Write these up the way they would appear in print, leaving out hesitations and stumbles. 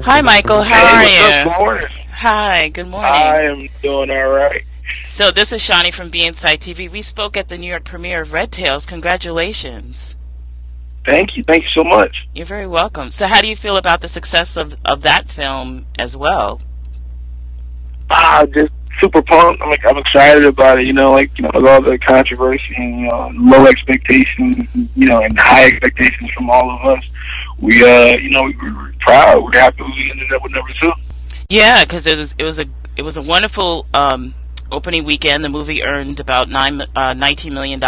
Hi, Michael. How Hey, are what's up? you? Good morning. Hi, good morning. I am doing all right. So this is Shawnee from Binside TV. We spoke at the New York premiere of Red Tails. Congratulations. Thank you. Thank you so much. You're very welcome. So how do you feel about the success of that film as well? Just super pumped. I'm excited about it. With all the controversy and low expectations, and high expectations from all of us. We were proud. We're happy we ended up with #2. Yeah, because it was a wonderful opening weekend. The movie earned about $19 million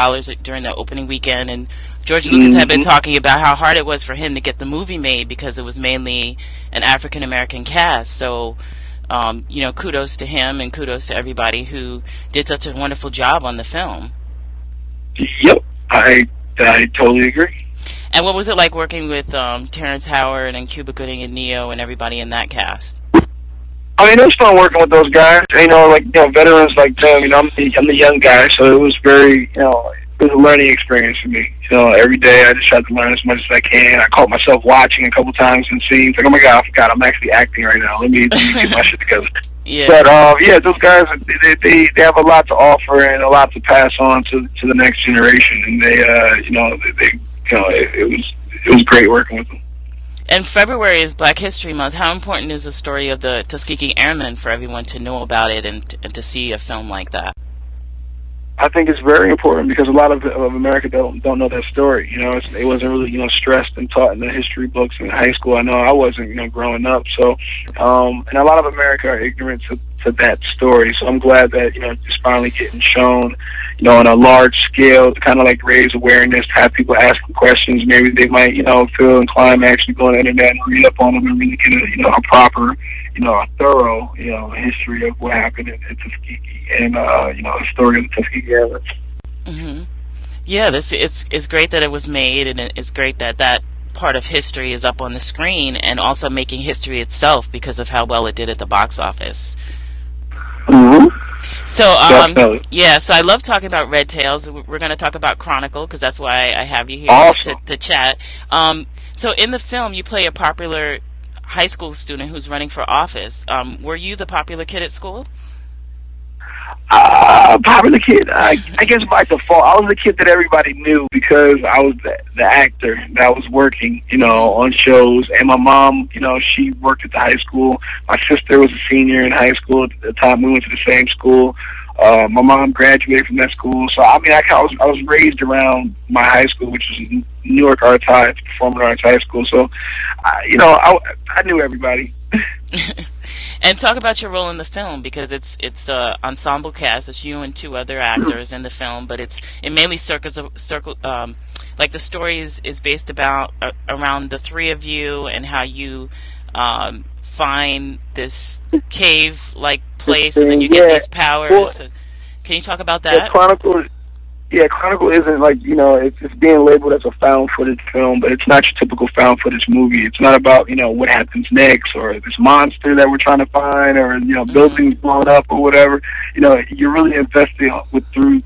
during the opening weekend, and George Lucas had been talking about how hard it was for him to get the movie made because it was mainly an African American cast. So, kudos to him and kudos to everybody who did such a wonderful job on the film. Yep, I totally agree. And what was it like working with Terrence Howard and Cuba Gooding and Neo and everybody in that cast? I mean, it was fun working with those guys. Veterans like them. I'm the young guy, so it was very, it was a learning experience for me. Every day I just tried to learn as much as I can. I caught myself watching a couple times in scenes. Like, oh my God, I forgot I'm actually acting right now. Let me get my shit together. Yeah. But those guys, they have a lot to offer and a lot to pass on to the next generation. And it was great working with them. And February is Black History Month. How important is the story of the Tuskegee Airmen for everyone to know about it and to see a film like that? I think it's very important because a lot of America don't know that story. It wasn't really stressed and taught in the history books in high school. I know I wasn't growing up. So, and a lot of America are ignorant to that story. So I'm glad that it's finally getting shown, on a large scale to kind of like raise awareness, to have people asking questions. Maybe they might feel inclined to actually go on the internet and read up on them and really get a proper, a thorough history of what happened in Tuskegee. And the story of the Tuskegee Airmen. Mm-hmm. Yeah, it's great that it was made, and it's great that part of history is up on the screen, and also making history itself because of how well it did at the box office. Mm-hmm. So, so I love talking about Red Tails. We're going to talk about Chronicle because that's why I have you here awesome. to chat. So in the film, you play a popular high school student who's running for office. Were you the popular kid at school? Popular kid. I guess by default, I was the kid that everybody knew because I was the actor that was working, on shows. And my mom, she worked at the high school. My sister was a senior in high school at the time. We went to the same school. My mom graduated from that school. So I was raised around my high school, which was New York Arts High, Performing Arts High School. So, I knew everybody. And talk about your role in the film, because it's an ensemble cast. It's you and two other actors in the film, but it mainly like the story is based around the three of you and how you find this cave-like place, and then you get these powers. Well, so, can you talk about that? Chronicle isn't like, it's being labeled as a found footage film, but it's not your typical found footage movie. It's not about, what happens next or this monster that we're trying to find or, buildings blown up or whatever. You're really invested into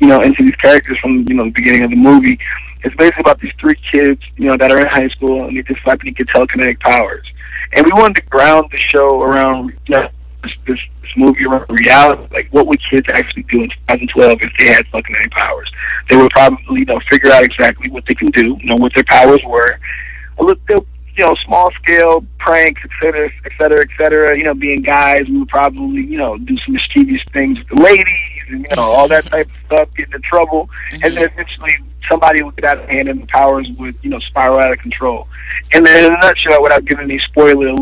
these characters from, the beginning of the movie. It's basically about these three kids, that are in high school and they just happen to get telekinetic powers. And we wanted to ground the show around, this movie around reality, like what would kids actually do in 2012 if they had telekinetic powers? They would probably, figure out exactly what they can do, what their powers were. Small scale pranks, et cetera, being guys, we would probably, do some mischievous things with the ladies and, all that type of stuff, get into trouble. Mm-hmm. And then eventually somebody would get out of hand and the powers would, spiral out of control. And then in a nutshell, without giving any spoilers,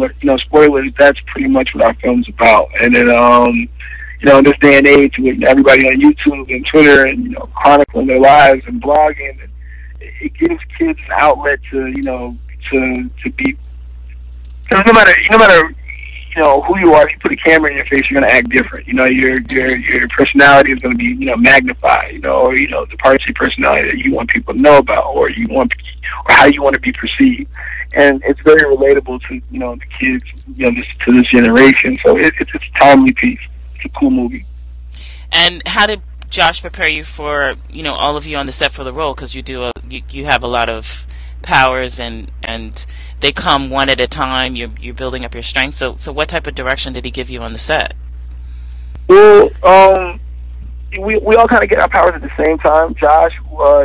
that's pretty much what our film's about. And then, in this day and age with everybody on YouTube and Twitter and, chronicling their lives and blogging, it gives kids an outlet to be, because no matter who you are, if you put a camera in your face, you're gonna act different. Your personality is gonna be magnified. Or the parts of your personality that you want people to know about, or how you want to be perceived. And it's very relatable to the kids, to this generation. So it's a timely piece. It's a cool movie. And how did Josh prepare you for all of you on the set for the role? Because you have a lot of powers, and they come one at a time. You're building up your strength. So what type of direction did he give you on the set? Well, we all kind of get our powers at the same time. Josh,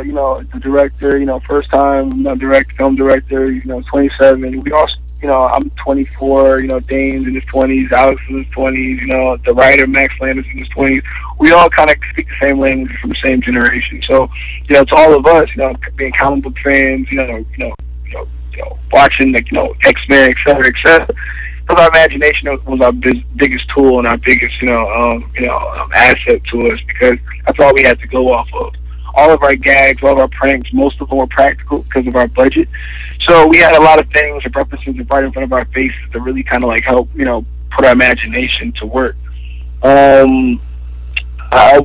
you know, the director, you know, first time, you know, film director, you know, 27. We all, you know, I'm 24, you know, Dane's in his 20s, Alex is in his 20s, you know, the writer, Max Landis, in his 20s. We all kind of speak the same language from the same generation. So, you know, to all of us, you know, being comic book fans, you know, watching, like, you know, X-Men, et cetera, et cetera. Because our imagination was our biggest tool and our biggest, asset to us, because that's all we had to go off of. All of our gags, all of our pranks, most of them were practical because of our budget. So we had a lot of things or references right in front of our faces to really kind of like help, you know, put our imagination to work.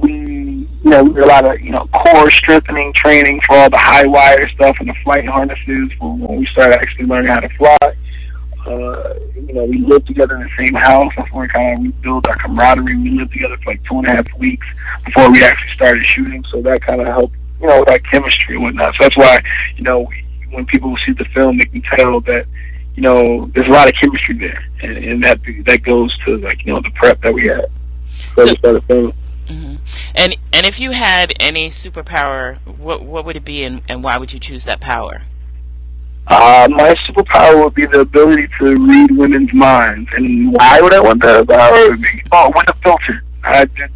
We did a lot of, you know, core strengthening training for all the high wire stuff and the flight harnesses for when we started actually learning how to fly. You know, we lived together in the same house. That's where we built our camaraderie. We lived together for like 2.5 weeks before we actually started shooting. So that kind of helped, you know, with our chemistry and whatnot. So that's why, you know, when people see the film, they can tell that, you know, there's a lot of chemistry there, and that goes to, like, you know, the prep that we had. So we started filming. Mm-hmm. And if you had any superpower, what would it be, and why would you choose that power? My superpower would be the ability to read women's minds. And why would I want that power? With a filter.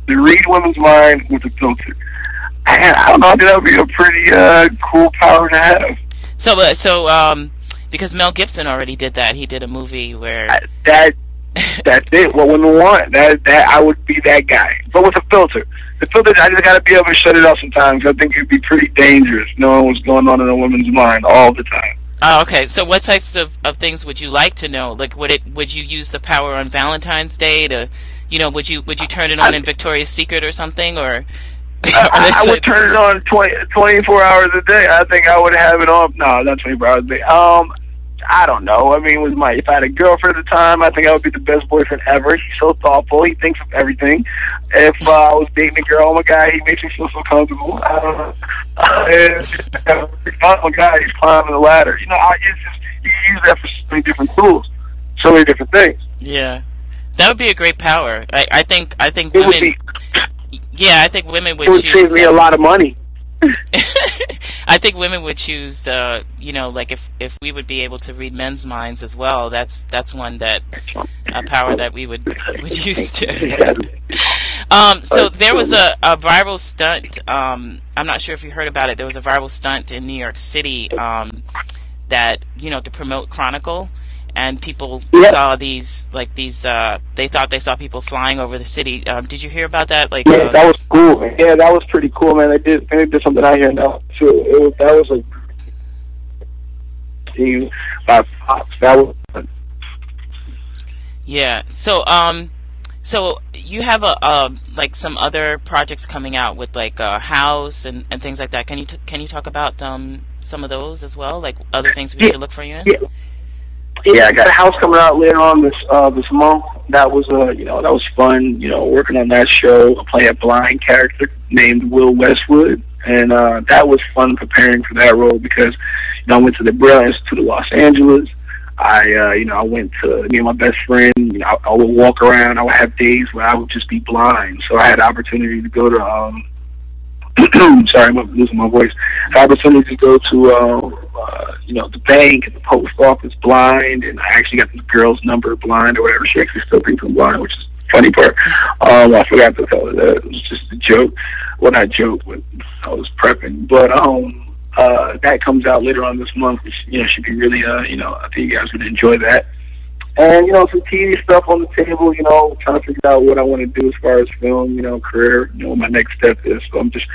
To read women's mind with a filter. I don't know, I think that would be a pretty cool power to have. So, because Mel Gibson already did that. He did a movie where... That's it. What women want. That I would be that guy. But with a filter. The filter, I just got to be able to shut it off sometimes. I think it would be pretty dangerous knowing what's going on in a woman's mind all the time. Oh, okay. So what types of things would you like to know? Like, would you use the power on Valentine's Day to, you know, would you turn it on in Victoria's Secret or something, or? I would turn it on 24 hours a day. I think I would have it on. No, not 24 hours a day. I don't know. I mean, if I had a girlfriend at the time, I think I would be the best boyfriend ever. He's so thoughtful. He thinks of everything. If I was dating a girl, oh my God, he makes me feel so comfortable. I don't know. Oh my God, he's climbing the ladder. You know, it's just, you use that for so many different tools, so many different things. Yeah, that would be a great power. I think it women. Would be, yeah, I think women would. It would choose, save me a lot of money. I think women would choose, you know, like if we would be able to read men's minds as well. That's one that a power that we would use too. So there was a viral stunt. I'm not sure if you heard about it. There was a viral stunt in New York City that, you know, to promote Chronicle. And people saw these, they thought they saw people flying over the city. Did you hear about that? Like, yeah, that was cool. Yeah, that was pretty cool, man. They did something out here now too. That was like by Fox. That was fun. Yeah. So you have like some other projects coming out with like House and things like that. Can you talk about some of those as well? Like other things we should look for you in? Yeah. Yeah, I got a House coming out later on this month. That was that was fun. You know, working on that show, playing a blind character named Will Westwood, and that was fun preparing for that role because I went to the Braille Institute of Los Angeles. I went to me and my best friend. You know, I would walk around. I would have days where I would just be blind, so I had the opportunity to go to. Sorry, I'm losing my voice. The opportunity to go to the bank and the post office blind, and I actually got this girl's number blind or whatever. She actually still thinks I'm blind, which is the funny part. I forgot to tell her that. It was just a joke. Well, not a joke, but I was prepping. But that comes out later on this month, which should be really I think you guys would enjoy that. And some TV stuff on the table, trying to figure out what I want to do as far as film, career, what my next step is. So I'm just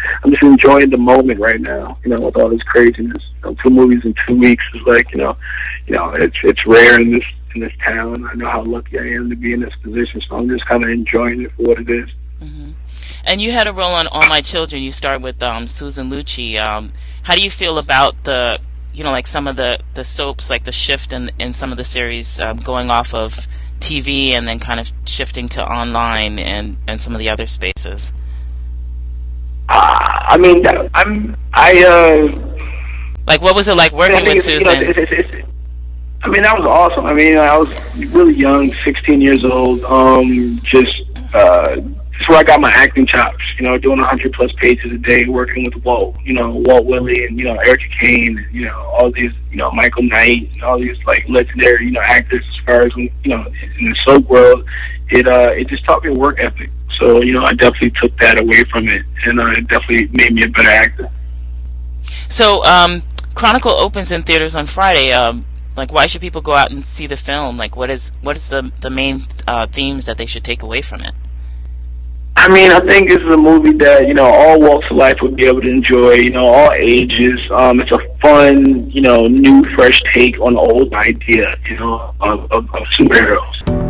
enjoying the moment right now, with all this craziness. 2 movies in 2 weeks is like, it's rare in this town. I know how lucky I am to be in this position, so I'm just kind of enjoying it for what it is. Mm-hmm. And you had a role on All My Children. You starred with Susan Lucci. How do you feel about the like some of the soaps, like the shift in some of the series going off of TV and then kind of shifting to online and some of the other spaces? I mean, Like, what was it like working with Susan? I mean, that was awesome. I mean, I was really young, 16 years old. This is where I got my acting chops. You know, doing 100+ pages a day, working with Walt. You know, Walt Willey and Erica Kane. And, all these. Michael Knight and all these like legendary actors. As far as in the soap world, it just taught me a work ethic. So I definitely took that away from it, and it definitely made me a better actor. So, Chronicle opens in theaters on Friday. Like, why should people go out and see the film? Like, what is the main themes that they should take away from it? I mean, I think this is a movie that all walks of life would be able to enjoy. All ages. It's a fun, new, fresh take on the old idea, of superheroes.